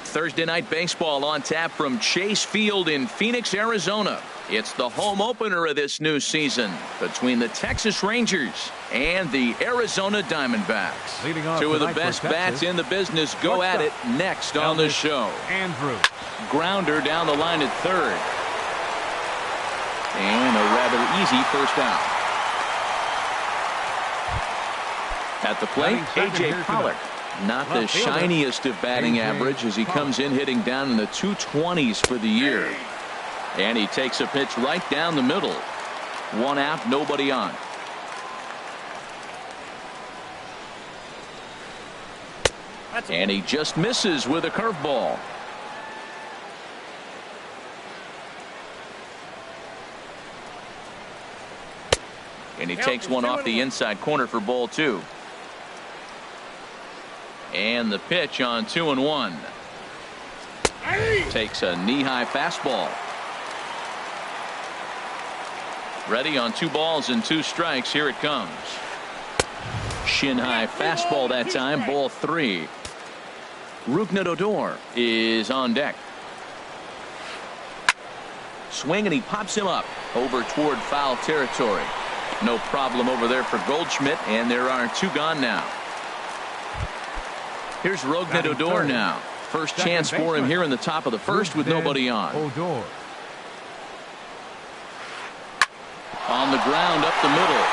Thursday night baseball on tap from Chase Field in Phoenix, Arizona. It's the home opener of this new season between the Texas Rangers and the Arizona Diamondbacks. Two of the best bats in the business go at it next on the show. Andrew. Grounder down the line at third. And a rather easy first out. At the plate, A.J. Pollock. Not the shiniest of batting average as he comes in hitting down in the 220s for the year. And he takes a pitch right down the middle. One out, nobody on. And he just misses with a curveball. And he takes one off the inside corner for ball two. And the pitch on 2-1. Takes a knee-high fastball. Ready on 2 balls and 2 strikes. Here it comes. Shin-high fastball that time. Ball 3. Rougned Odor is on deck. Swing and he pops him up over toward foul territory. No problem over there for Goldschmidt, and there are 2 gone now. Here's Rougned Odor now. First chance for him here in the top of the first with nobody on. Odor. On the ground up the middle.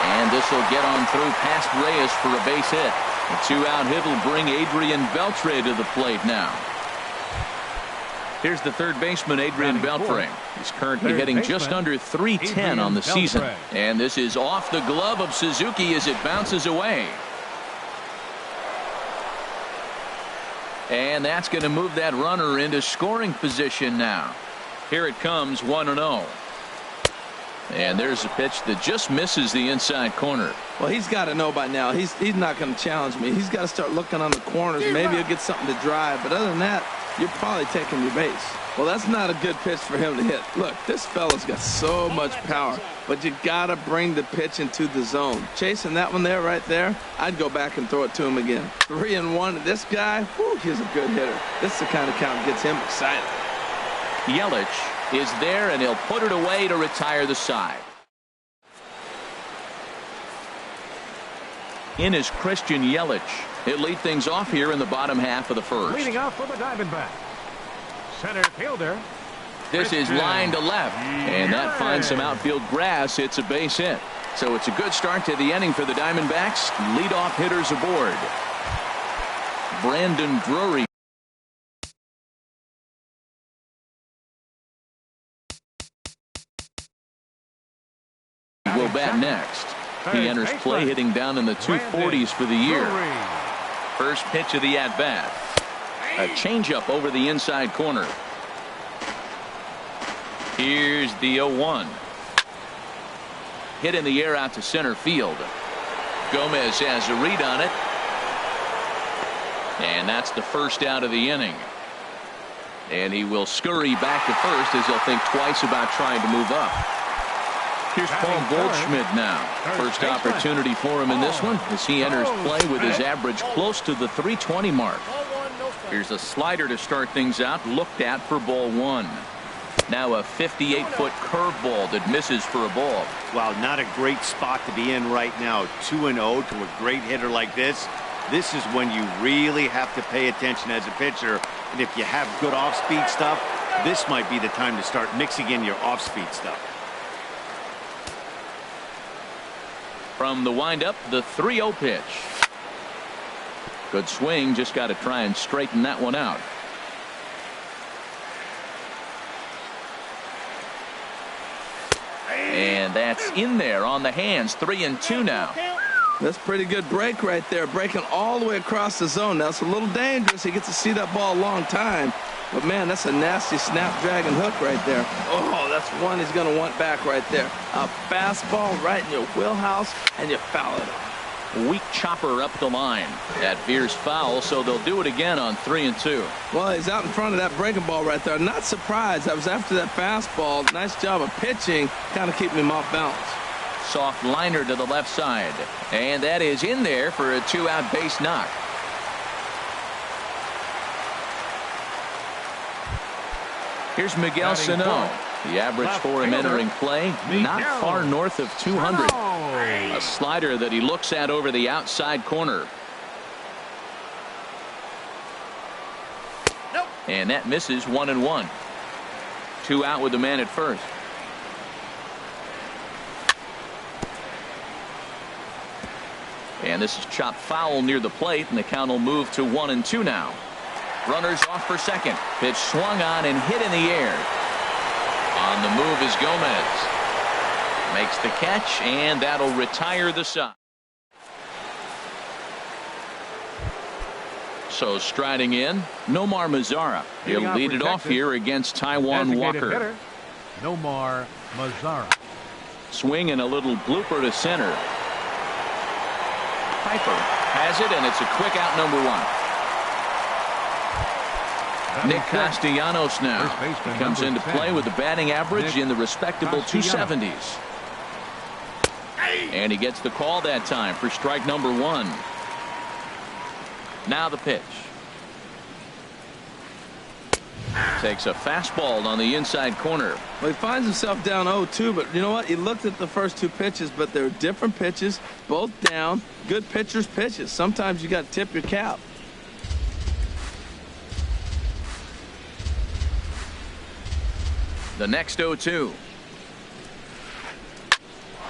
And this will get on through past Reyes for a base hit. A 2-out hit will bring Adrian Beltre to the plate now. Here's the third baseman, Adrian Beltre. He's currently hitting just under .310 on the season. And this is off the glove of Suzuki as it bounces away. And that's going to move that runner into scoring position now. Here it comes, 1-0. And there's a pitch that just misses the inside corner. Well, he's got to know by now. He's not going to challenge me. He's got to start looking on the corners. Maybe he'll get something to drive. But other than that, you're probably taking your base. Well, that's not a good pitch for him to hit. Look, this fella's got so much power, but you got to bring the pitch into the zone. Chasing that one there, right there, I'd go back and throw it to him again. 3-1. This guy, whew, he's a good hitter. This is the kind of count that gets him excited. Yelich is there, and he'll put it away to retire the side. In is Christian Yelich. He'll lead things off here in the bottom half of the first. Leading off for the Diamondbacks. Center fielder. This is line to left, and that finds some outfield grass. It's a base hit. So it's a good start to the inning for the Diamondbacks. Leadoff hitters aboard. Brandon Drury. Will bat next. He enters play hitting down in the 240s for the year. First pitch of the at-bat. A changeup over the inside corner. Here's the 0-1. Hit in the air out to center field. Gomez has a read on it. And that's the first out of the inning. And he will scurry back to first as he'll think twice about trying to move up. Here's Paul Goldschmidt now. First opportunity for him in this one as he enters play with his average close to the 320 mark. Here's a slider to start things out, looked at for ball 1. Now a 58-foot curveball that misses for a ball. Wow, not a great spot to be in right now. 2-0 to a great hitter like this. This is when you really have to pay attention as a pitcher. And if you have good off-speed stuff, this might be the time to start mixing in your off-speed stuff. From the windup, the 3-0 pitch. Good swing, just got to try and straighten that one out. And that's in there on the hands. 3-2 now. That's pretty good break right there, breaking all the way across the zone. Now it's a little dangerous. He gets to see that ball a long time, but man, that's a nasty snapdragon hook right there. Oh, that's one he's going to want back right there. A fastball right in your wheelhouse, and you foul it off. Weak chopper up the line. That veers foul, so they'll do it again on 3-2. Well, he's out in front of that breaking ball right there. Not surprised. I was after that fastball. Nice job of pitching, kind of keeping him off balance. Soft liner to the left side. And that is in there for a 2-out base knock. Here's Miguel Sano. The average for him entering play, not far north of 200. A slider that he looks at over the outside corner. And that misses 1-1. 2 out with the man at first. And this is chopped foul near the plate, and the count will move to 1-2 now. Runners off for second. Pitch swung on and hit in the air. On the move is Gomez. Makes the catch, and that'll retire the side. So striding in, Nomar Mazara. He'll lead it off here against Taijuan Walker. Hitter, Nomar Mazara. Swing and a little blooper to center. Piper has it, and it's a quick out, number 1. Nick Castellanos now. He comes into play with the batting average in the respectable 270s. And he gets the call that time for strike number 1. Now the pitch. Takes a fastball on the inside corner. Well, he finds himself down 0-2, but you know what? He looked at the first 2 pitches, but they're different pitches, both down. Good pitchers' pitches. Sometimes you got to tip your cap. The next 0-2.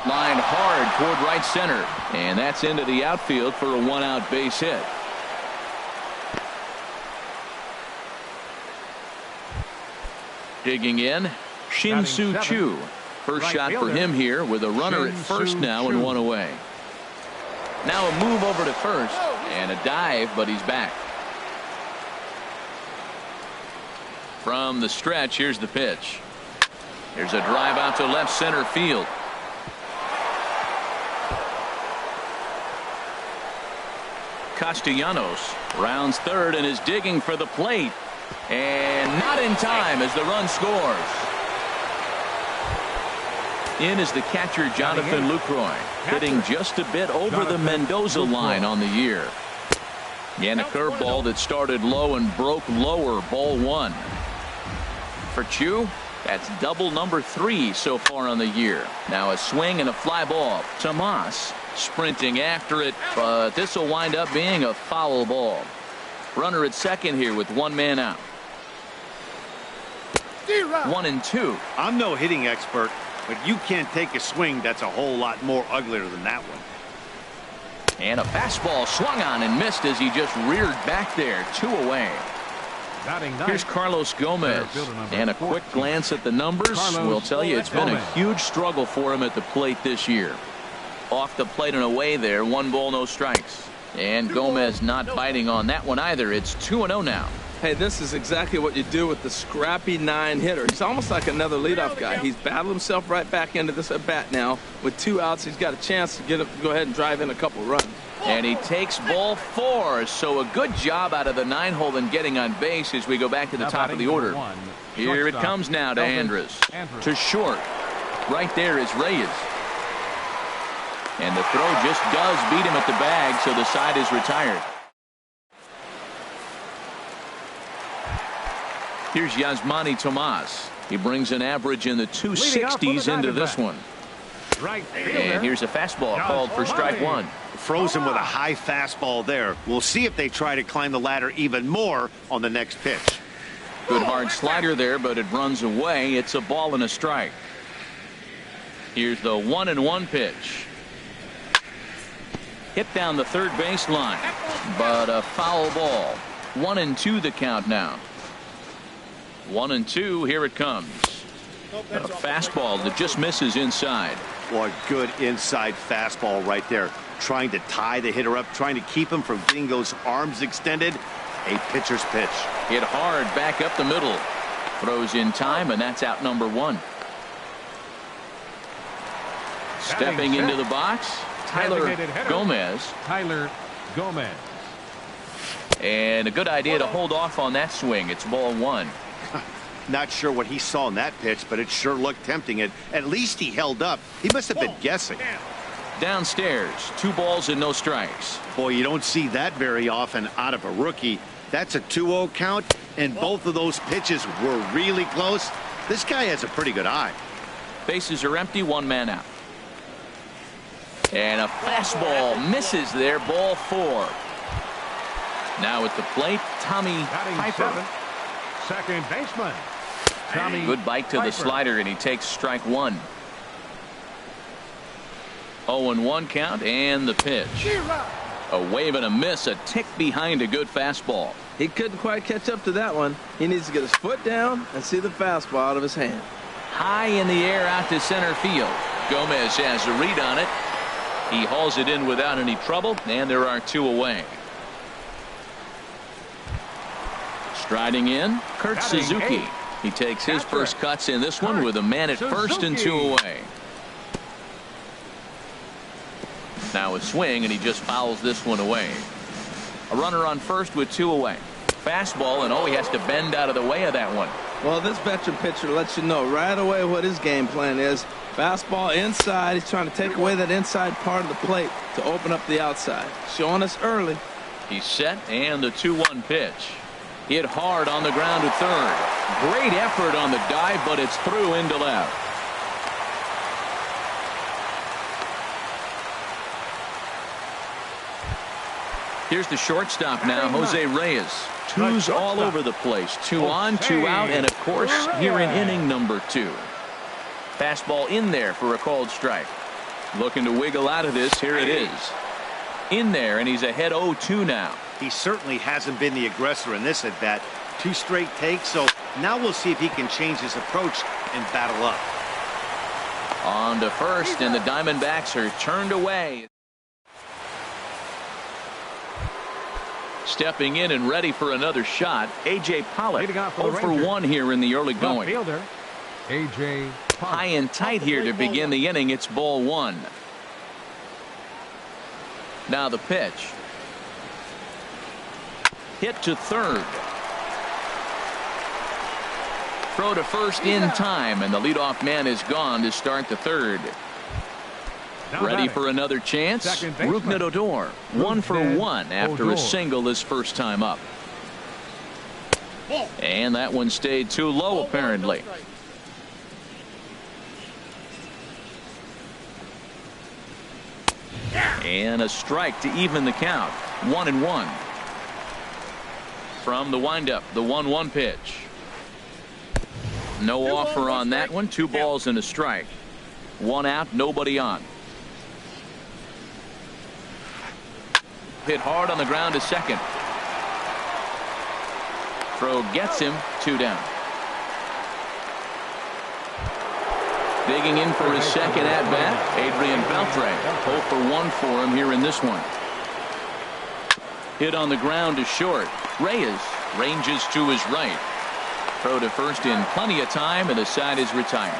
Lined hard toward right center. And that's into the outfield for a 1-out base hit. Digging in, Shin-Soo Choo. First shot for him here with a runner at first now and 1 away. Now a move over to first and a dive, but he's back. From the stretch, here's the pitch. There's a drive out to left center field. Castellanos rounds third and is digging for the plate. And not in time as the run scores. In is the catcher Jonathan Lucroy, hitting just a bit over the Mendoza line on the year. And a curveball that started low and broke lower, ball 1. For Chu, that's double number 3 so far on the year. Now a swing and a fly ball. Tomas sprinting after it, but this will wind up being a foul ball. Runner at second here with 1 man out. 1-2. I'm no hitting expert, but you can't take a swing that's a whole lot more uglier than that one. And a fastball swung on and missed as he just reared back there. 2 away. Here's Carlos Gomez, and a quick glance at the numbers will tell you it's been a huge struggle for him at the plate this year. Off the plate and away there, 1 ball, no strikes. And Gomez not biting on that one either. It's 2-0 now. Hey, this is exactly what you do with the scrappy 9 hitter. He's almost like another leadoff guy. He's battled himself right back into this at bat now. With 2 outs, he's got a chance to go ahead and drive in a couple runs. And he takes ball 4. So a good job out of the 9-hole in getting on base as we go back to the top of the order. Here it comes now to Andrus. To short. Right there is Reyes. And the throw just does beat him at the bag, so the side is retired. Here's Yasmani Tomas. He brings an average in the 260s into this one. And here's a fastball called for strike 1. Frozen with a high fastball there. We'll see if they try to climb the ladder even more on the next pitch. Good hard slider there, but it runs away. It's a ball and a strike. Here's the 1-1 pitch. Hit down the third baseline, but a foul ball. 1-2 the count now. 1-2, here it comes. A fastball that just misses inside. Boy, good inside fastball right there. Trying to tie the hitter up, trying to keep him from getting those arms extended. A pitcher's pitch. Hit hard back up the middle. Throws in time, and that's out number 1. Stepping into the box, Tyler Gomez. And a good idea to hold off on that swing. It's ball 1. Not sure what he saw in that pitch, but it sure looked tempting. At least he held up. He must have been guessing. Downstairs, 2 balls and no strikes. Boy, you don't see that very often out of a rookie. That's a 2-0 count, and both of those pitches were really close. This guy has a pretty good eye. Bases are empty, 1 man out. And a fastball misses there, ball 4. Now at the plate, Tommy Piper. Second baseman, Tommy Good bite to the slider, and he takes strike 1. 0-1 count, and the pitch. A wave and a miss, a tick behind a good fastball. He couldn't quite catch up to that one. He needs to get his foot down and see the fastball out of his hand. High in the air out to center field. Gomez has a read on it. He hauls it in without any trouble, and there are 2 away. Striding in, Kurt Suzuki. He takes his first cuts in this one with a man at first and 2 away. Now a swing, and he just fouls this one away. A runner on first with 2 away. Fastball, and he has to bend out of the way of that one. Well, this veteran pitcher lets you know right away what his game plan is. Fastball inside. He's trying to take away that inside part of the plate to open up the outside. Showing us early. He's set, and the 2-1 pitch. Hit hard on the ground to third. Great effort on the dive, but it's through into left. Here's the shortstop now, Jose Reyes. 2s all over the place. 2 on, 2 out, and of course, here in inning number 2. Fastball in there for a called strike. Looking to wiggle out of this. Here it is. In there, and he's ahead 0-2 now. He certainly hasn't been the aggressor in this at bat. 2 straight takes, so now we'll see if he can change his approach and battle up. On to first, and the Diamondbacks are turned away. Stepping in and ready for another shot, A.J. Pollock. 0 for 1 here in the early going. fielder, A.J. Pollock. High and tight here to begin the inning. It's ball 1. Now the pitch. Hit to third. Throw to first in time, and the leadoff man is gone to start the third. Ready for another chance? Rougned Odor, 1 for 1 after a single his first time up. And that one stayed too low, apparently. And a strike to even the count. 1-1. From the windup, the 1-1 pitch. No offer on that one. 2 balls and a strike. 1 out, nobody on. Hit hard on the ground to second. Throw gets him. 2 down. Digging in for his second at bat, Adrian Beltre. 0 for 1 for him here in this one. Hit on the ground to short. Reyes ranges to his right. Throw to first in plenty of time, and the side is retired.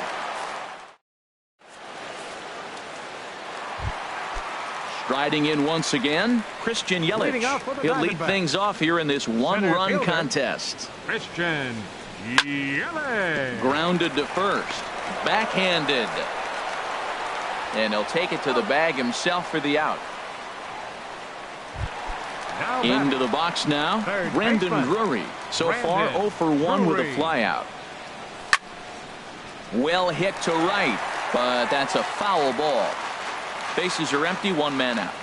Striding in once again, Christian Yelich. He'll lead things off here in this 1-run contest. Christian Yelich. Grounded to first. Backhanded. And he'll take it to the bag himself for the out. Into the box now, Brendan Drury. So far 0 for 1 with a flyout. Well hit to right, but that's a foul ball. Bases are empty, 1 man out.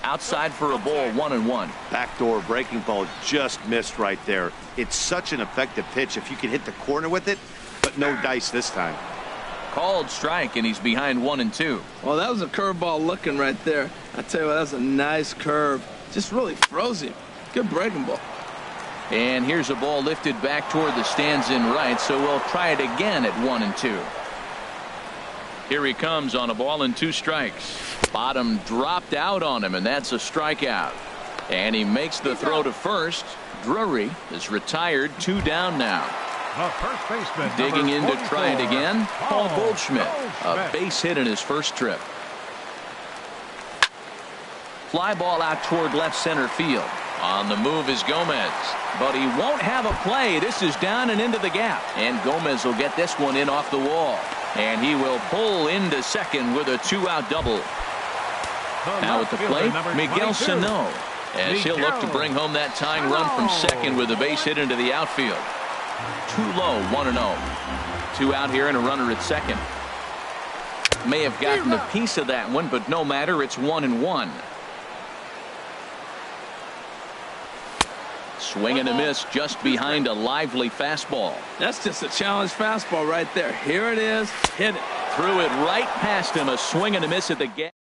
Outside for a ball, 1-1. Backdoor breaking ball just missed right there. It's such an effective pitch if you can hit the corner with it, but no dice this time. Called strike, and he's behind 1-2. Well, that was a curveball looking right there. I tell you what, that was a nice curve. Just really froze him. Good breaking ball. And here's a ball lifted back toward the stands in right, so we'll try it again at 1-2. Here he comes on a ball and 2 strikes. Bottom dropped out on him, and that's a strikeout. And he makes the throw to first. Drury is retired, 2 down now. The first baseman, digging in to try it again, Paul Goldschmidt. A base hit in his first trip. Fly ball out toward left center field. On the move is Gomez, but he won't have a play. This is down and into the gap, and Gomez will get this one in off the wall, and he will pull into second with a two-out double. Now at the plate, Miguel Sano, as he'll look to bring home that tying run from second with a base hit into the outfield. Too low, 1-0. Two out here and a runner at second. May have gotten a piece of that one, but no matter, it's 1-1. Swing and a miss just behind a lively fastball. That's just a challenge fastball right there. Here it is. Hit it. Threw it right past him. A swing and a miss at the gap.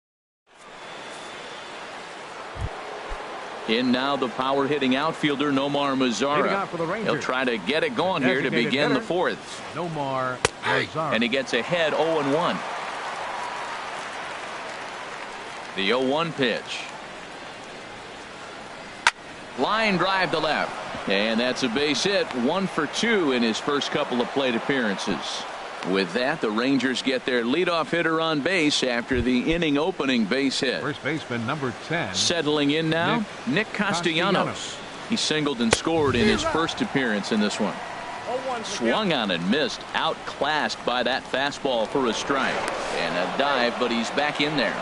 In now the power hitting outfielder Nomar Mazara. He'll try to get it going here to begin the fourth. Nomar Mazara. And he gets ahead 0-1. The 0-1 pitch. Line drive to left. And that's a base hit. 1 for 2 in his first couple of plate appearances. With that, the Rangers get their leadoff hitter on base after the inning opening base hit. First baseman number 10. Settling in now, Nick Castellanos. He singled and scored in his first appearance in this one. Swung on and missed. Outclassed by that fastball for a strike. And a dive, but he's back in there.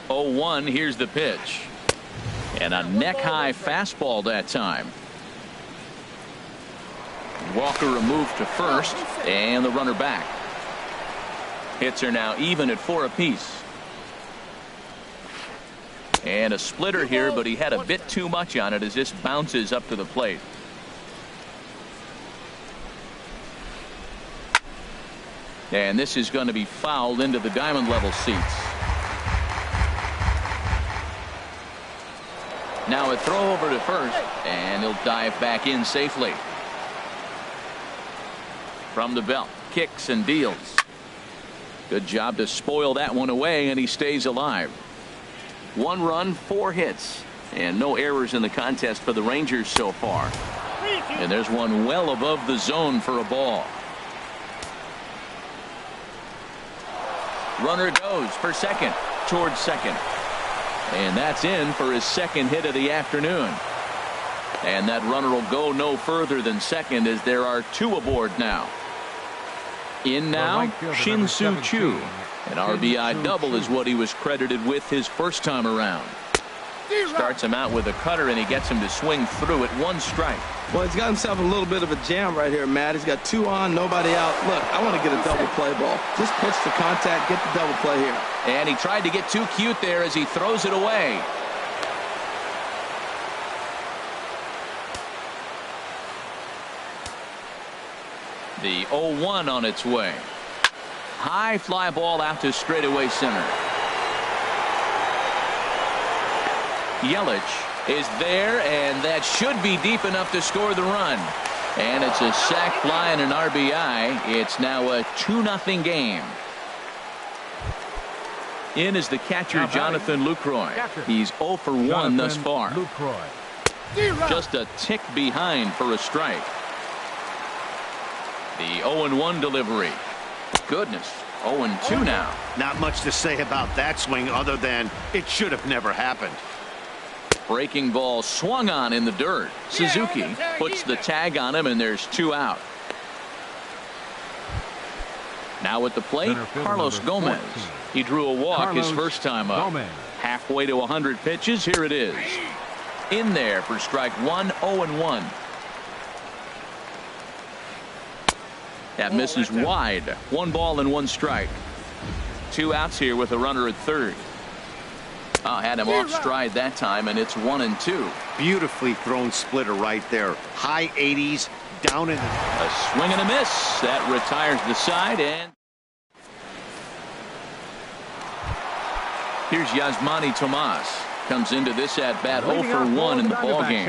0-1, here's the pitch. And a neck-high fastball that time. Walker removed to first, and the runner back. Hits are now even at 4 apiece. And a splitter here, but he had a bit too much on it as this bounces up to the plate. And this is going to be fouled into the diamond level seats. Now a throw over to first, and he'll dive back in safely. From the belt, kicks and deals. Good job to spoil that one away, and he stays alive. 1 run, 4 hits, and no errors in the contest for the Rangers so far. And there's one well above the zone for a ball. Runner goes for second, towards second. And that's in for his second hit of the afternoon. And that runner will go no further than second as there are 2 aboard now. In now, Shin-Soo Choo. An RBI double is what he was credited with his first time around. Starts him out with a cutter, and he gets him to swing through it. 1 strike. Well, he's got himself a little bit of a jam right here, Matt. He's got 2 on, nobody out. Look, I want to get a double play ball. Just pitch the contact, get the double play here. And he tried to get too cute there as he throws it away. The 0-1 on its way. High fly ball out to straightaway center. Yelich is there, and that should be deep enough to score the run. And it's a sac fly and an RBI. It's now a 2-0 game. In is the catcher, Jonathan Lucroy. He's 0 for 1 thus far. Just a tick behind for a strike. The 0-1 delivery. Goodness, 0-2 now. Not much to say about that swing other than it should have never happened. Breaking ball swung on in the dirt. Suzuki puts the tag on him, and there's 2 out. Now at the plate, Carlos Gomez. He drew a walk his first time up. Halfway to 100 pitches, here it is. In there for strike 1, 0-1. That misses wide. 1 ball and 1 strike. 2 outs here with a runner at third. Had him off stride that time, and it's 1-2. Beautifully thrown splitter right there. High 80s, down in the... A swing and a miss. That retires the side, and here's Yasmani Tomas. Comes into this at-bat 0 for 1 in the ballgame.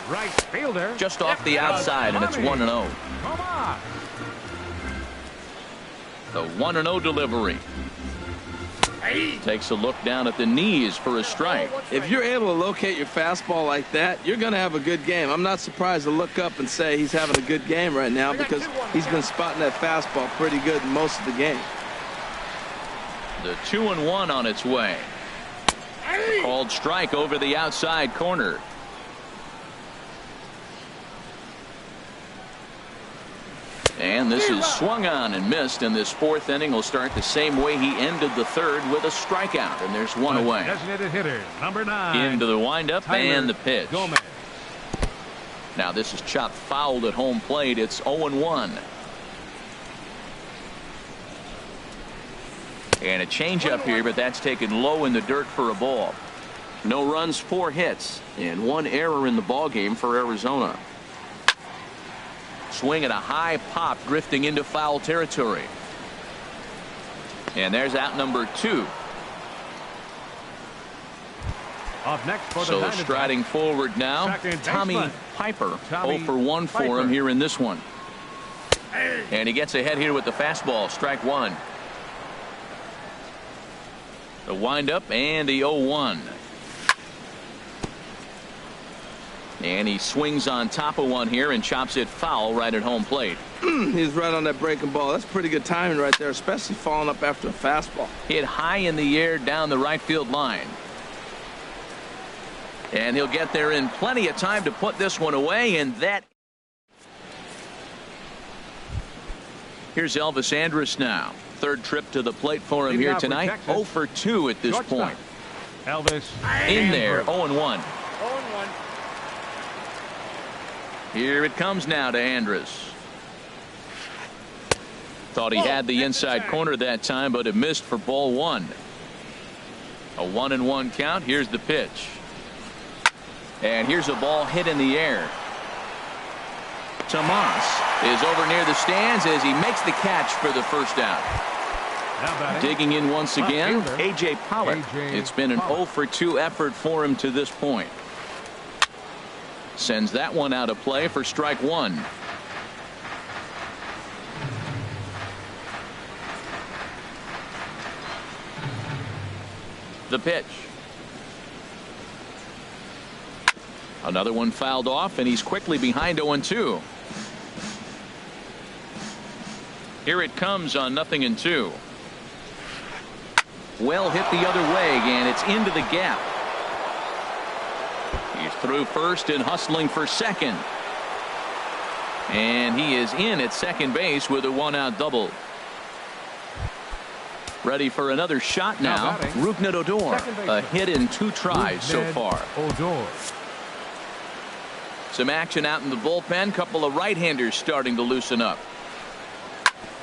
Right fielder. Just off the outside, and it's 1-0. The 1-0 delivery. Takes a look down at the knees for a strike. If you're able to locate your fastball like that, you're going to have a good game. I'm not surprised to look up and say he's having a good game right now because he's been spotting that fastball pretty good most of the game. The 2-1 on its way. Called strike over the outside corner. And this is swung on and missed, and this fourth inning will start the same way he ended the third, with a strikeout, and there's one away. Designated hitter, number 9. Into the windup and the pitch. Gomez. Now this is chopped fouled at home plate. It's 0-1. And a changeup here, but that's taken low in the dirt for a ball. No runs, 4 hits, and 1 error in the ballgame for Arizona. Swing at a high pop, drifting into foul territory. And there's out number 2. Up next for the So Diamondbacks, striding forward now, second Tommy baseman. Piper. Tommy 0 for 1 for Piper. him here in this one. And he gets ahead here with the fastball, strike 1. The windup and the 0-1. And he swings on top of one here and chops it foul right at home plate. He's right on that breaking ball. That's pretty good timing right there, especially falling up after a fastball. Hit high in the air down the right field line. And he'll get there in plenty of time to put this one away, and that. Here's Elvis Andrus now. Third trip to the plate for him here tonight. 0 for 2 at this point. Elvis In there, Andrus. 0-1. Here it comes now to Andrus. Thought he had the inside corner that time, but it missed for ball 1. A 1-1 count. Here's the pitch. And here's a ball hit in the air. Tomas is over near the stands as he makes the catch for the first out. Digging in once again, A.J. Pollock. It's been an 0 for 2 effort for him to this point. Sends that one out of play for strike 1. The pitch. Another one fouled off, and he's quickly behind 0-2. Here it comes on 0-2. Well hit the other way, and it's into the gap. He's through first and hustling for second. And he is in at second base with a 1-out double. Ready for another shot now. Rougned Odor. A hit in 2 tries so far. Odor. Some action out in the bullpen. Couple of right-handers starting to loosen up.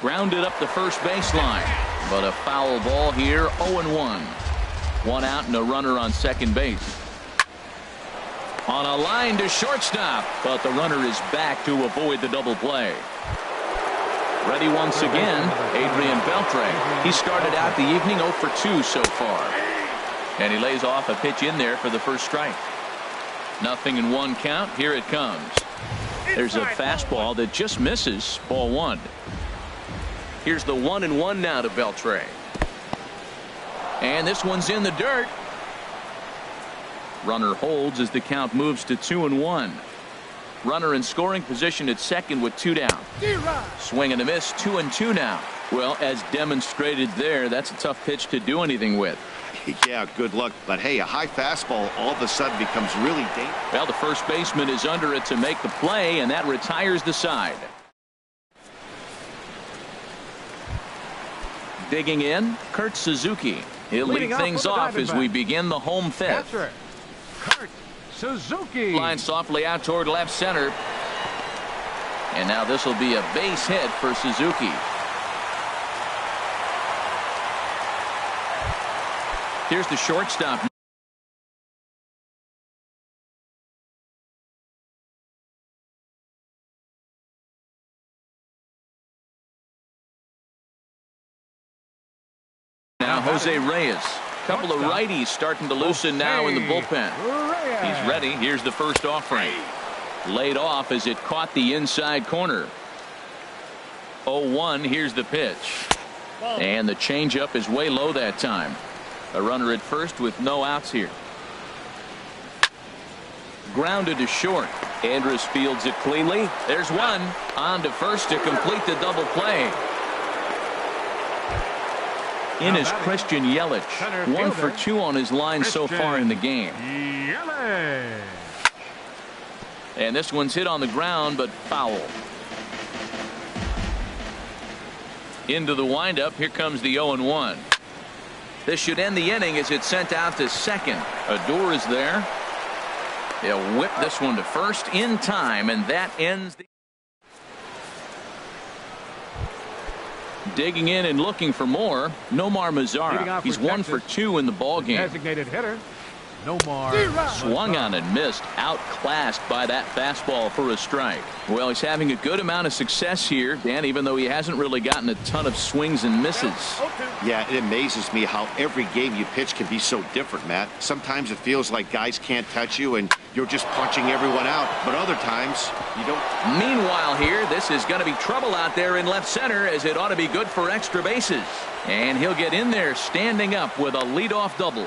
Grounded up the first baseline. But a foul ball here. 0-1. 1 out and a runner on second base. On a line to shortstop, but the runner is back to avoid the double play. Ready once again, Adrian Beltre. He started out the evening 0 for 2 so far. And he lays off a pitch in there for the first strike. 0-1 count. Here it comes. There's a fastball that just misses, ball 1. Here's the 1-1 now to Beltre. And this one's in the dirt. Runner holds as the count moves to 2-1. Runner in scoring position at second with 2 down. Swing and a miss, 2-2 now. Well, as demonstrated there, that's a tough pitch to do anything with. Yeah, good luck. But hey, a high fastball all of a sudden becomes really dangerous. Well, the first baseman is under it to make the play, and that retires the side. Digging in, Kurt Suzuki. He'll lead things off as we begin the home fifth. Kurt Suzuki. Line softly out toward left center. And now this will be a base hit for Suzuki. Here's the shortstop. Now Jose Reyes. Couple of righties starting to loosen now in the bullpen. He's ready. Here's the first offering. Laid off as it caught the inside corner. 0-1. Here's the pitch. And the changeup is way low that time. A runner at first with no outs here. Grounded to short. Andrus fields it cleanly. There's one. On to first to complete the double play. In is Christian Yelich. 1 for 2 on his line so far in the game. Yelich. And this one's hit on the ground, but foul. Into the windup. Here comes the 0-1. This should end the inning as it's sent out to second. Odor is there. They'll whip this one to first in time, and that ends the. Digging in and looking for more, Nomar Mazara. He's 1 for 2 in the ball game. Designated hitter, Nomar. Swung on and missed, outclassed by that fastball for a strike. Well, he's having a good amount of success here, Dan, even though he hasn't really gotten a ton of swings and misses. Yeah, it amazes me how every game you pitch can be so different, Matt. Sometimes it feels like guys can't touch you and you're just punching everyone out, but other times you don't. Meanwhile here, this is going to be trouble out there in left center, as it ought to be good for extra bases. And he'll get in there standing up with a leadoff double.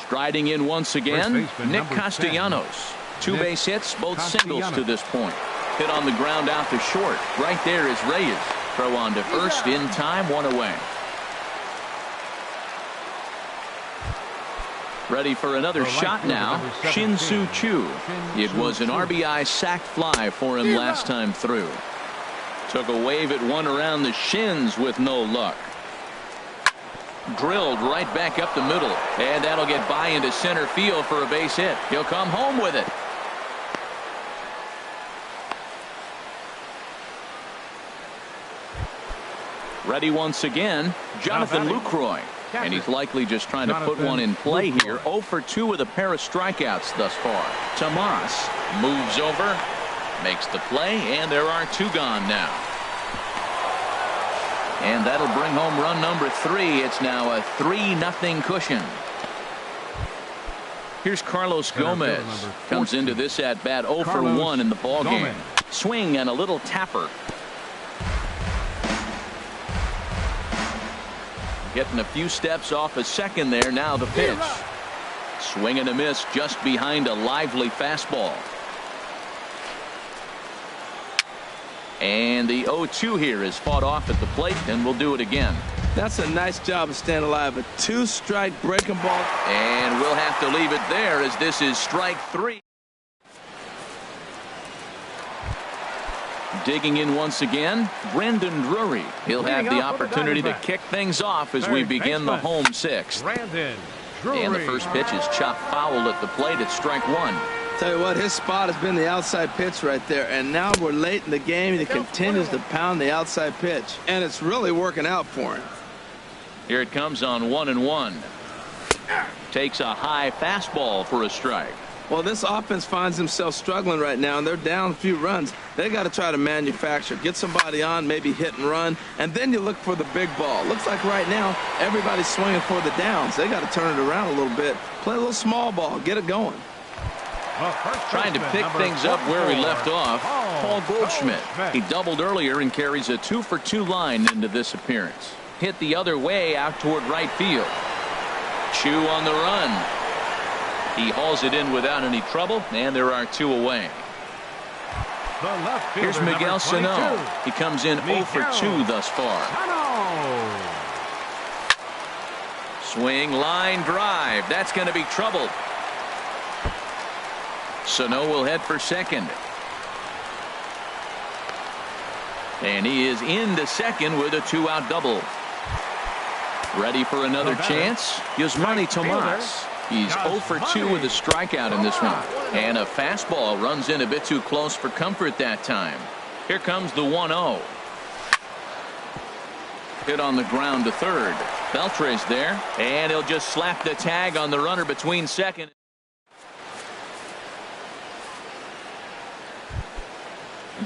Striding in once again, Nick Castellanos. 2 base hits, both singles to this point. Hit on the ground out to short. Right there is Reyes. Throw on to first in time, 1 away. Ready for another shot now, Shin-Soo Choo. It was an RBI sac fly for him last time through. Took a wave at one around the shins with no luck. Drilled right back up the middle, and that'll get by into center field for a base hit. He'll come home with it. Ready once again, Jonathan Lucroy. And he's likely just trying to put one in play here. 0 for 2 with a pair of strikeouts thus far. Tomas moves over, makes the play, and there are 2 gone now. And that'll bring home run number 3. It's now a 3-0 cushion. Here's Carlos Gomez. Comes into this at bat 0 for 1 in the ball game. Swing and a little tapper. Getting a few steps off a second there. Now the pitch. Swing and a miss just behind a lively fastball. And the 0-2 here is fought off at the plate, and we'll do it again. That's a nice job of staying alive. A 2-strike breaking ball. And we'll have to leave it there, as this is strike 3. Digging in once again, Brandon Drury. He'll have the opportunity to kick things off as we begin the home 6th. And the first pitch is chopped foul at the plate at strike 1. Tell you what, his spot has been the outside pitch right there, and now we're late in the game and he continues to pound the outside pitch, and it's really working out for him. Here it comes on 1-1. Takes a high fastball for a strike. Well, this offense finds themselves struggling right now, and they're down a few runs. They got to try to manufacture, get somebody on, maybe hit and run, and then you look for the big ball. Looks like right now everybody's swinging for the downs. They got to turn it around a little bit, play a little small ball, get it going. Trying to pick things up where we left off, Paul Goldschmidt. He doubled earlier and carries a 2 for 2 line into this appearance. Hit the other way out toward right field. Chu on the run. He hauls it in without any trouble, and there are 2 away. Here's Miguel Sano. He comes in 0 for 2 thus far. Swing, line drive. That's going to be trouble. Sano will head for second. And he is into second with a 2-out double. Ready for another chance? Yasmani Tomas. He's 0 for 2 with a strikeout in this one. And a fastball runs in a bit too close for comfort that time. Here comes the 1-0. Hit on the ground to third. Beltre's there, and he'll just slap the tag on the runner between second.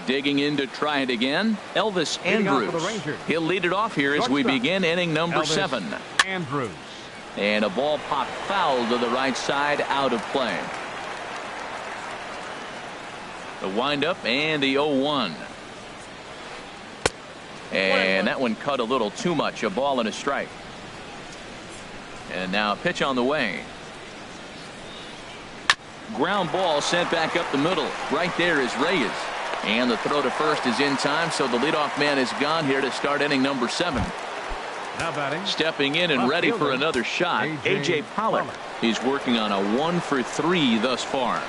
Digging in to try it again, Elvis Andrus. He'll lead it off here as we begin inning number 7. Andrus. And a ball popped foul to the right side, out of play. The windup and the 0-1. And that one cut a little too much, a ball and a strike. And now a pitch on the way. Ground ball sent back up the middle. Right there is Reyes. And the throw to first is in time, so the leadoff man is gone here to start inning number 7. Now batting. Stepping in and ready for another shot, A.J. Pollock. He's working on a 1-for-3 thus far.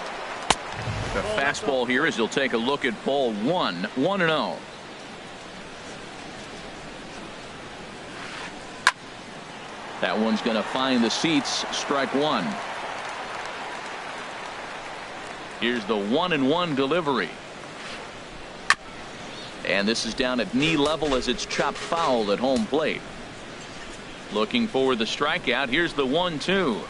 The fastball here as he'll take a look at ball 1, 1-0. That one's going to find the seats, strike 1. Here's the 1-1 delivery. And this is down at knee level as it's chopped foul at home plate. Looking for the strikeout. Here's the 1-2.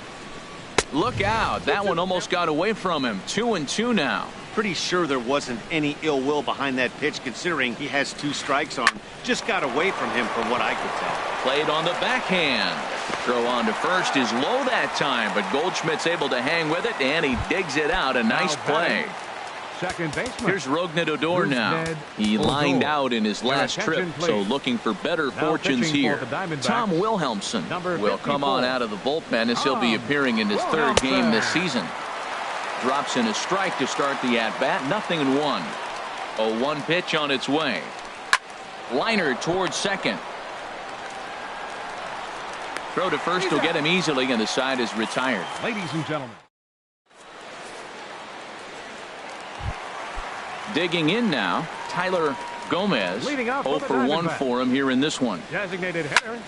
Look out. That one almost got away from him. 2-2 now. Pretty sure there wasn't any ill will behind that pitch, considering he has 2 strikes on him. Just got away from him from what I could tell. Played on the backhand. Throw on to first is low that time, but Goldschmidt's able to hang with it, and he digs it out. A nice play. Second baseman. Here's Rougned Odor now. He lined out in his last trip, so looking for better fortunes here. Tom Wilhelmsen will come on out of the bullpen as he'll be appearing in his 3rd game this season. Drops in a strike to start the at-bat. 0-1. 0-1 pitch on its way. Liner towards second. Throw to first will get him easily, and the side is retired. Ladies and gentlemen. Digging in now, Tyler Gomez. 0 for 1 for him here in this one. Designated hitter,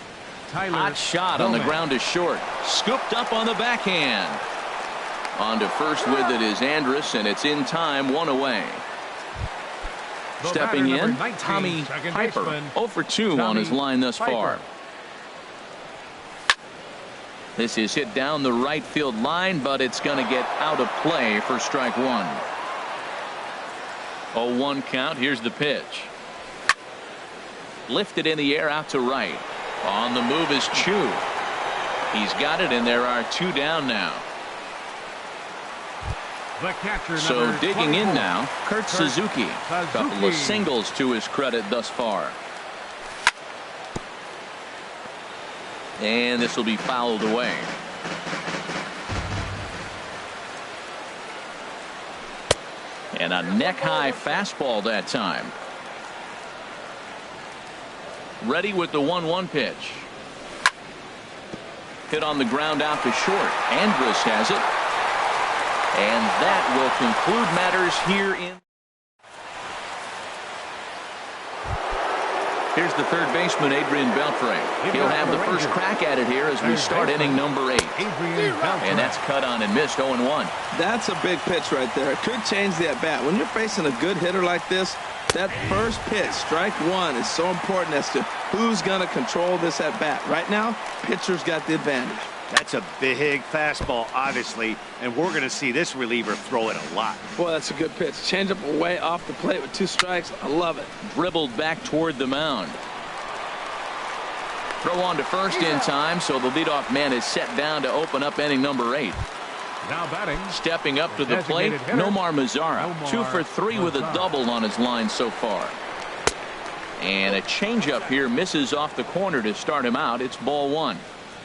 Tyler Hot shot Gomez. on the ground is short. Scooped up on the backhand. On to first with it is Andrus, and it's in time, 1 away. Stepping in, 19, Tommy Piper. baseman, 0 for 2 on his line thus far. This is hit down the right field line, but it's going to get out of play for strike 1. 0-1 count. Here's the pitch. Lifted in the air out to right. On the move is Chu. He's got it, and there are 2 down now. The catcher, So digging in 24, now, Kurt Suzuki. A couple of singles to his credit thus far. And this will be fouled away. And a neck-high fastball that time. Ready with the 1-1 pitch. Hit on the ground out to short. Andrus has it. And that will conclude matters here in. Here's the third baseman, Adrian Beltre. He'll have the first crack at it here as we start inning number 8. And that's cut on and missed, 0-1. That's a big pitch right there. It could change the at-bat. When you're facing a good hitter like this, that first pitch, strike 1, is so important as to who's going to control this at-bat. Right now, pitcher's got the advantage. That's a big fastball, obviously, and we're going to see this reliever throw it a lot. Boy, that's a good pitch. Change up away off the plate with 2 strikes. I love it. Dribbled back toward the mound. Throw on to first in time, so the leadoff man is set down to open up inning number 8. Now batting. Stepping up to the plate, Nomar Mazara. 2 for 3 with a double on his line so far. And a changeup here misses off the corner to start him out. It's ball 1.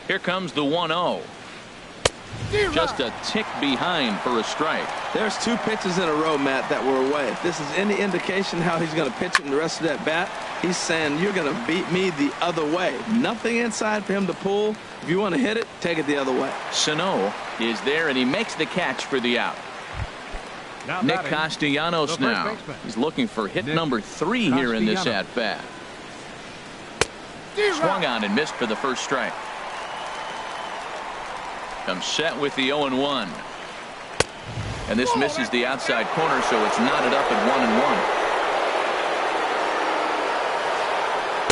Here comes the 1-0. Just a tick behind for a strike. There's 2 pitches in a row, Matt, that were away. If this is any indication how he's going to pitch him the rest of that bat, he's saying you're going to beat me the other way. Nothing inside for him to pull. If you want to hit it, take it the other way. Sano is there, and he makes the catch for the out. Now Nick batting, Castellanos now. He's looking for hit number 3 here in this at-bat. Swung on and missed for the first strike. Comes set with the 0-1. And this misses the outside corner, so it's knotted up at 1-1.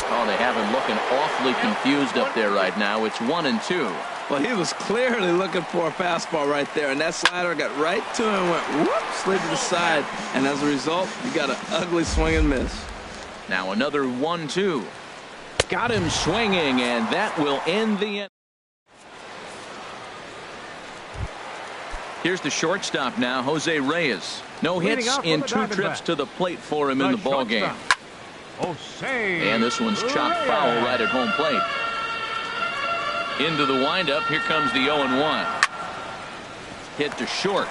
Oh, they have him looking awfully confused up there right now. It's 1-2. Well, he was clearly looking for a fastball right there, and that slider got right to him and went whoop, slid to the side. And as a result, you got an ugly swing and miss. Now another 1-2. Got him swinging, and that will end the inning. Here's the shortstop now, Jose Reyes. No hits in 2 trips to the plate for him in the ballgame. And this one's chopped foul right at home plate. Into the windup, here comes the 0-1. Hit to short.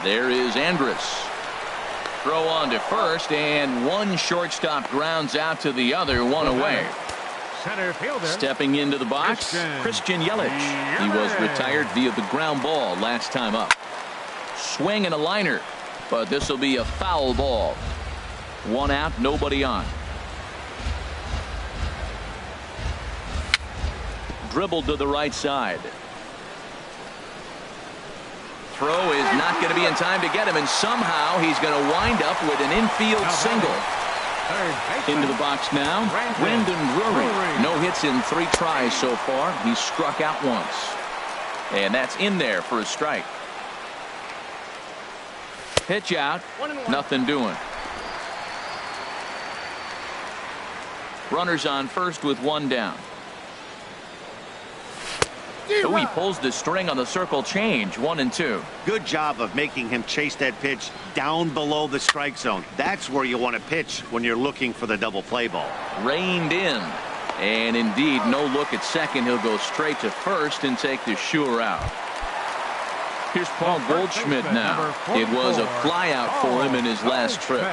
There is Andrus. Throw on to first, and one shortstop grounds out to the other, one away. Center fielder. Stepping into the box, Christian Yelich. He was retired via the ground ball last time up. Swing and a liner, but this will be a foul ball. One out, nobody on. Dribbled to the right side. Throw is not going to be in time to get him, and somehow he's going to wind up with an infield single. Into the box now, Brendan Drury. No hits in 3 tries so far. He's struck out once. And that's in there for a strike. Pitch out, nothing doing. Runners on first with 1 down. Oh, he pulls the string on the circle change, 1 and 2. Good job of making him chase that pitch down below the strike zone. That's where you want to pitch when you're looking for the double play ball. Reined in. And indeed, no look at second. He'll go straight to first and take the sure out. Here's Paul Goldschmidt now. It was a fly out for him in his last trip.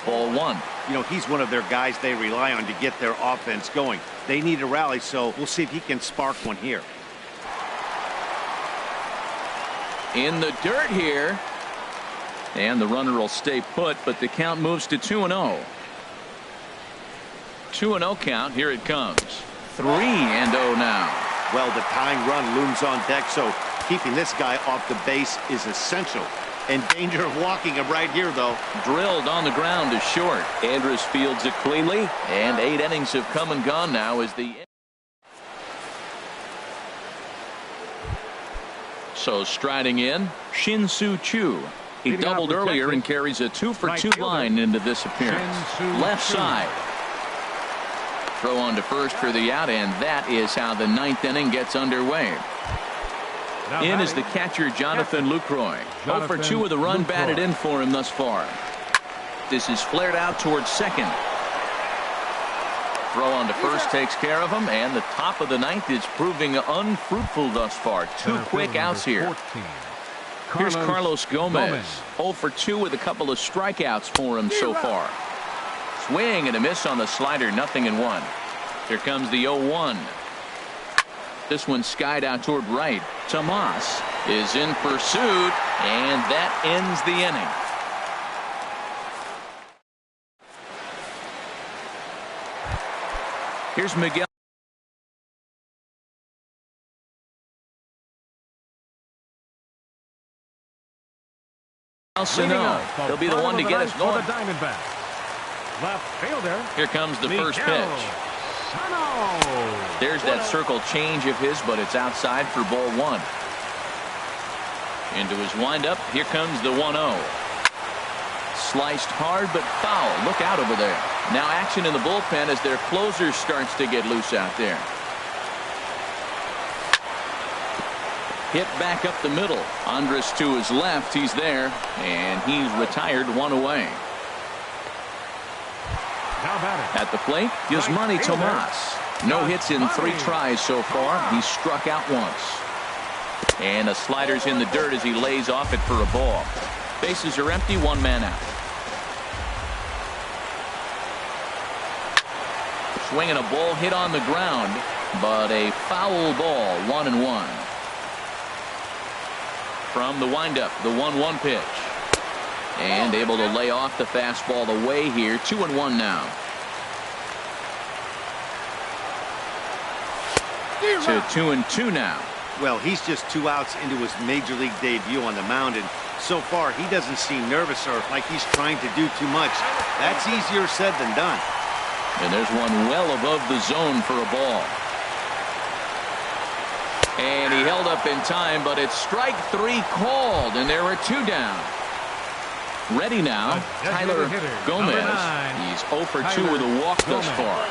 Ball 1. You know, he's one of their guys they rely on to get their offense going. They need a rally, so we'll see if he can spark one here. In the dirt here. And the runner will stay put, but the count moves to 2-0. 2-0 count. Here it comes. 3-0 now. Well, the tying run looms on deck, so keeping this guy off the base is essential. In danger of walking him right here, though. Drilled on the ground to short. Andrus fields it cleanly, and 8 innings have come and gone now as the. So striding in, Shin-Soo Choo. He doubled earlier and carries a 2-for-2 line into this appearance. Left side. Throw on to first for the out, and that is how the 9th inning gets underway. In is the catcher, Jonathan Lucroy. 0 for 2 with a run batted in for him thus far. This is flared out towards second. Throw on to first takes care of him, and the top of the 9th is proving unfruitful thus far. 2 quick outs here. Here's Carlos Gomez. 0 for 2 with a couple of strikeouts for him so far. Swing and a miss on the slider, 0-1. Here comes the 0-1. This one skied out toward right. Tomas is in pursuit, and that ends the inning. Here's Miguel. Sano. He'll be the one to get us going. Left fielder. Here comes the first pitch. There's that circle change of his, but it's outside for ball 1. Into his windup. Here comes the 1-0. Sliced hard, but foul. Look out over there. Now action in the bullpen as their closer starts to get loose out there. Hit back up the middle. Andrus to his left. He's there, and he's retired, 1 away. At the plate, Yasmani Tomas. No hits in 3 tries so far. He's struck out once. And a slider's in the dirt as he lays off it for a ball. Bases are empty, 1 man out. Swinging a ball hit on the ground, but a foul ball, 1-1. From the windup, the 1-1 pitch. And able to lay off the fastball away here. 2-1 now. To 2-2 now. Well, he's just 2 outs into his major league debut on the mound, and so far he doesn't seem nervous or like he's trying to do too much. That's easier said than done. And there's one well above the zone for a ball. And he held up in time, but it's strike 3 called, and there are 2 down. Ready now, Tyler Gomez. He's 0 for 2 with a walk thus far.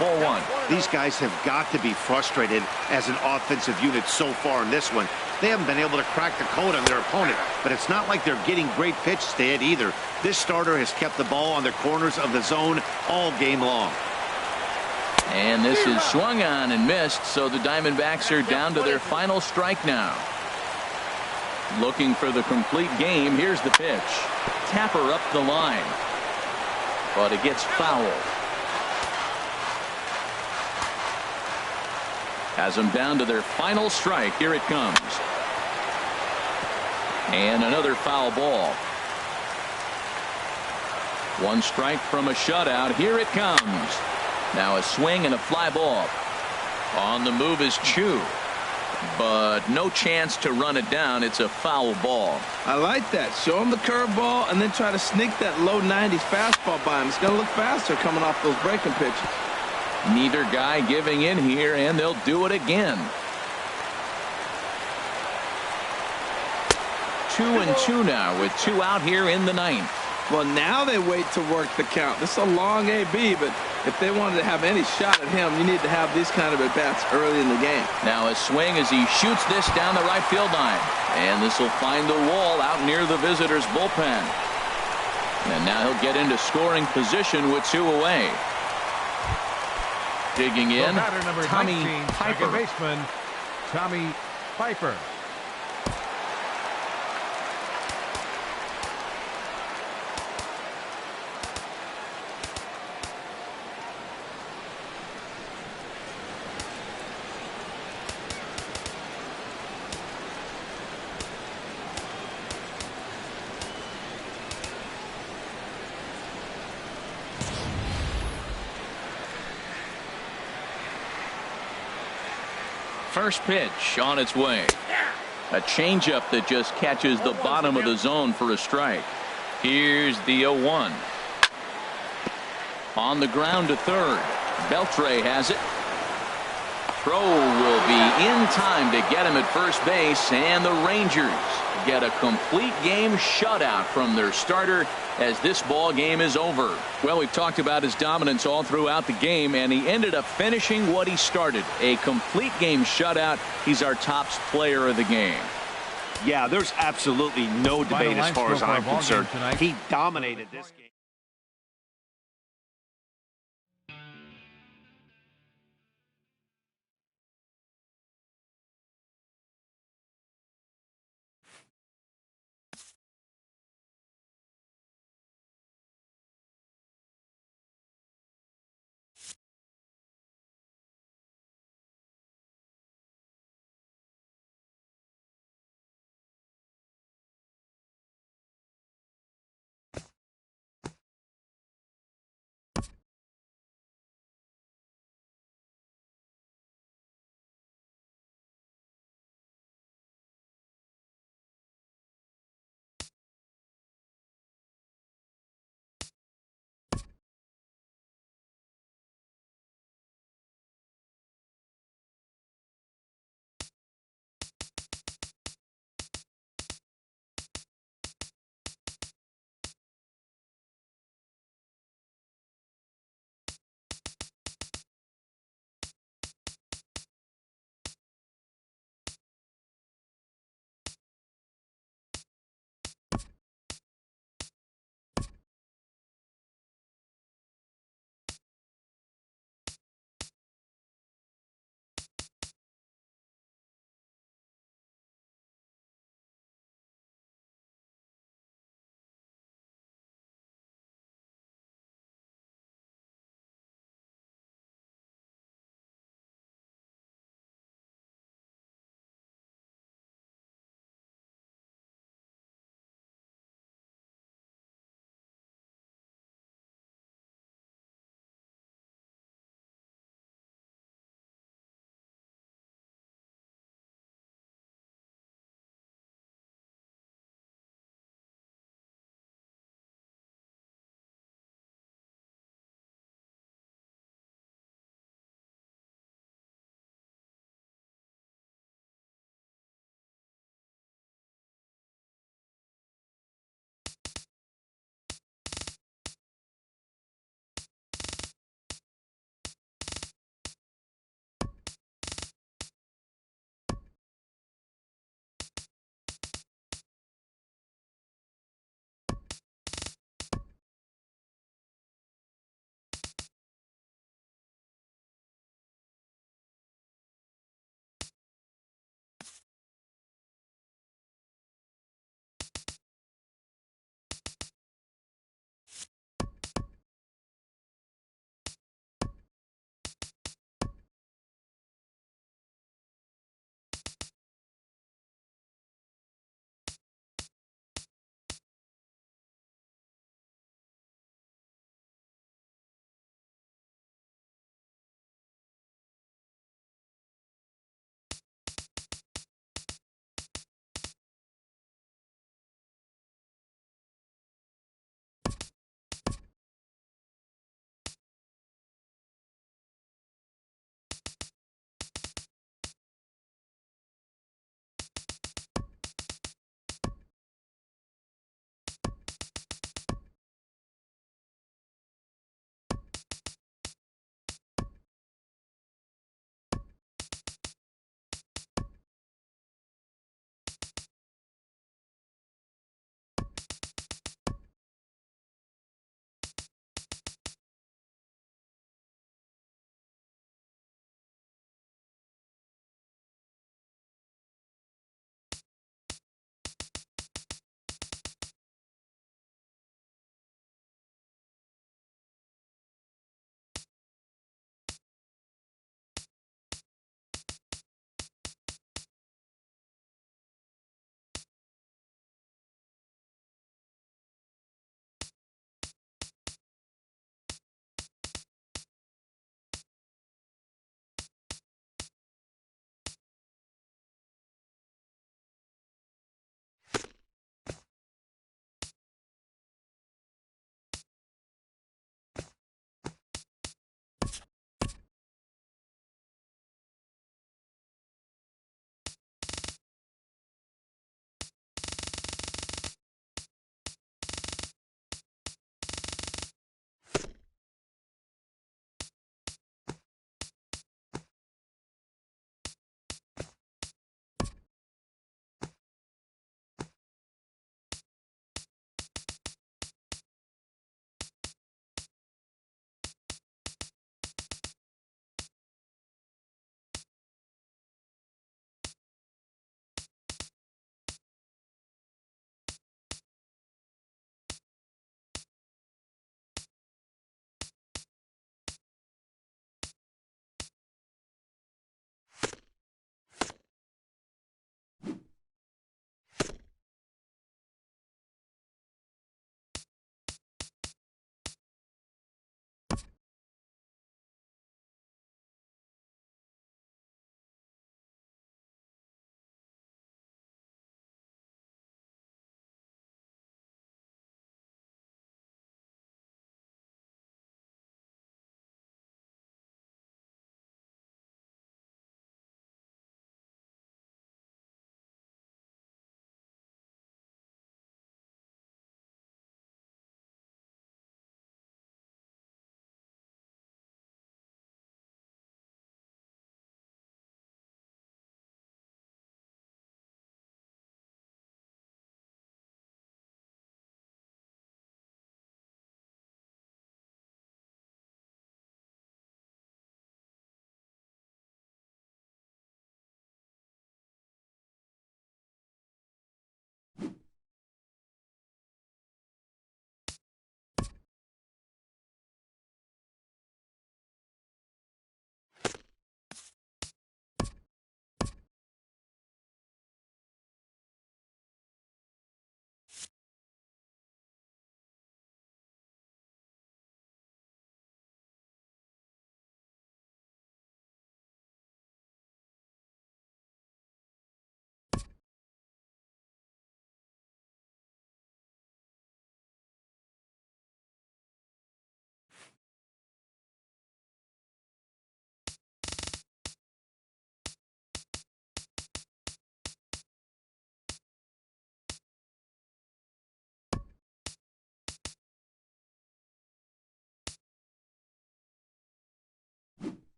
Ball 1. These guys have got to be frustrated as an offensive unit so far in this one. They haven't been able to crack the code on their opponent, but it's not like they're getting great pitches to hit either. This starter has kept the ball on the corners of the zone all game long. And this is swung on and missed, so the Diamondbacks are down to their final strike now. Looking for the complete game. Here's the pitch. tapper up the line. But it gets fouled. Has them down to their final strike. Here it comes. And another foul ball. One strike from a shutout. Here it comes. Now a swing and a fly ball. On the move is Chu. But no chance to run it down. It's a foul ball. I like that. Show him the curveball and then try to sneak that low 90s fastball by him. It's going to look faster coming off those breaking pitches. Neither guy giving in here, and they'll do it again. 2-2 now with 2 out here in the ninth. Well, now they wait to work the count. This is a long AB, but if they wanted to have any shot at him, you need to have these kind of at-bats early in the game. Now a swing as he shoots this down the right field line. And this will find the wall out near the visitors' bullpen. And now he'll get into scoring position with 2 away. Digging in, Tommy 19, Piper. second baseman, Tommy Piper. First pitch on its way. A changeup that just catches the bottom of the zone for a strike. Here's the 0-1. On the ground to third. Beltre has it. Throw will be in time to get him at first base, and the Rangers get a complete game shutout from their starter as this ball game is over. Well, we've talked about his dominance all throughout the game, and he ended up finishing what he started. A complete game shutout. He's our top player of the game. Yeah, there's absolutely no debate as far as I'm concerned. He dominated this game.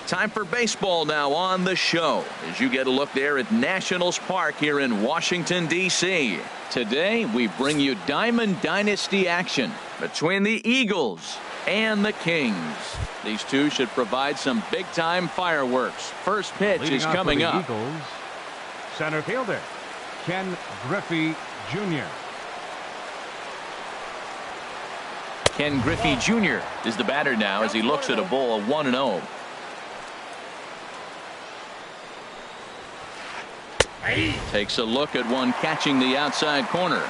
Time for baseball now on the show as you get a look there at Nationals Park here in Washington, D.C. Today, we bring you Diamond Dynasty action between the Eagles and the Kings. These two should provide some big-time fireworks. First pitch Leading is off coming for the up. Eagles, center fielder, Ken Griffey Jr. Ken Griffey Jr. is the batter now as he looks at a ball of 1-0. Takes a look at one catching the outside corner.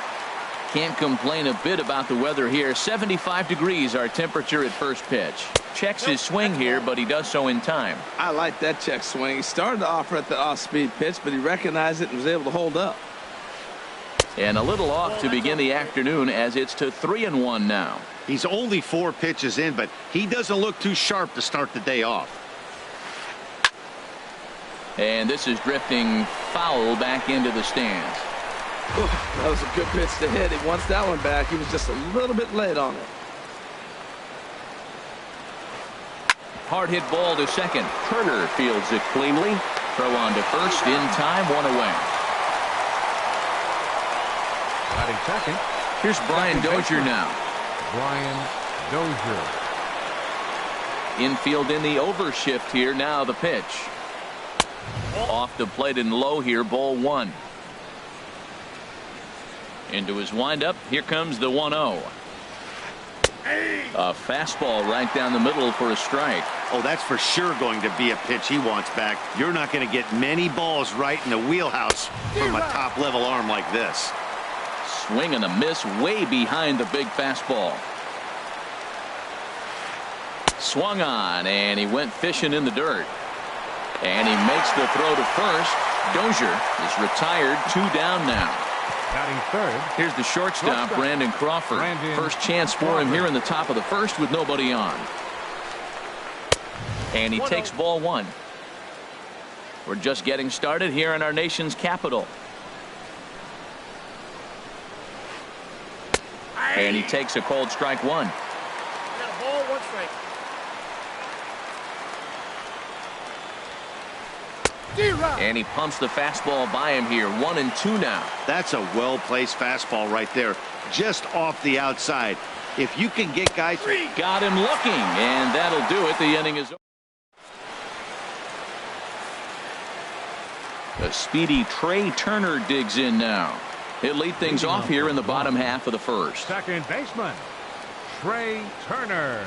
Can't complain a bit about the weather here. 75 degrees our temperature at first pitch. Checks his swing here, but he does so in time. I like that check swing. He started to offer at the off-speed pitch, but he recognized it and was able to hold up. And a little off to begin the afternoon as it's to 3-1 now. He's only 4 pitches in, but he doesn't look too sharp to start the day off. And this is drifting foul back into the stands. Ooh, that was a good pitch to hit. He wants that one back. He was just a little bit late on it. Hard hit ball to second. Turner fields it cleanly. Throw on to first in time, 1 away. Batting second. Here's Brian Dozier now. Brian Dozier. Infield in the overshift here. Now the pitch. Off the plate and low here, ball 1. Into his windup. Here comes the 1-0. A fastball right down the middle for a strike. Oh, that's for sure going to be a pitch he wants back. You're not going to get many balls right in the wheelhouse from a top-level arm like this. Swing and a miss way behind the big fastball. Swung on, and he went fishing in the dirt. And he makes the throw to first. Dozier is retired, 2 down now. Batting third. Here's the shortstop, Brandon Crawford. First chance for him here in the top of the first with nobody on. And he takes ball 1. We're just getting started here in our nation's capital. And he takes a cold strike 1. And he pumps the fastball by him here. 1-2 now. That's a well-placed fastball right there, just off the outside. If you can get guys... Got him looking, and that'll do it. The inning is over. The speedy Trey Turner digs in now. He'll lead things off here in the bottom half of the first. Second baseman, Trey Turner.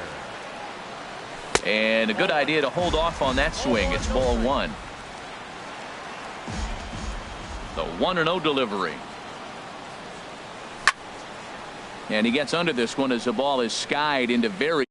And a good idea to hold off on that swing. It's ball 1. The 1-0 delivery. And he gets under this one as the ball is skied into very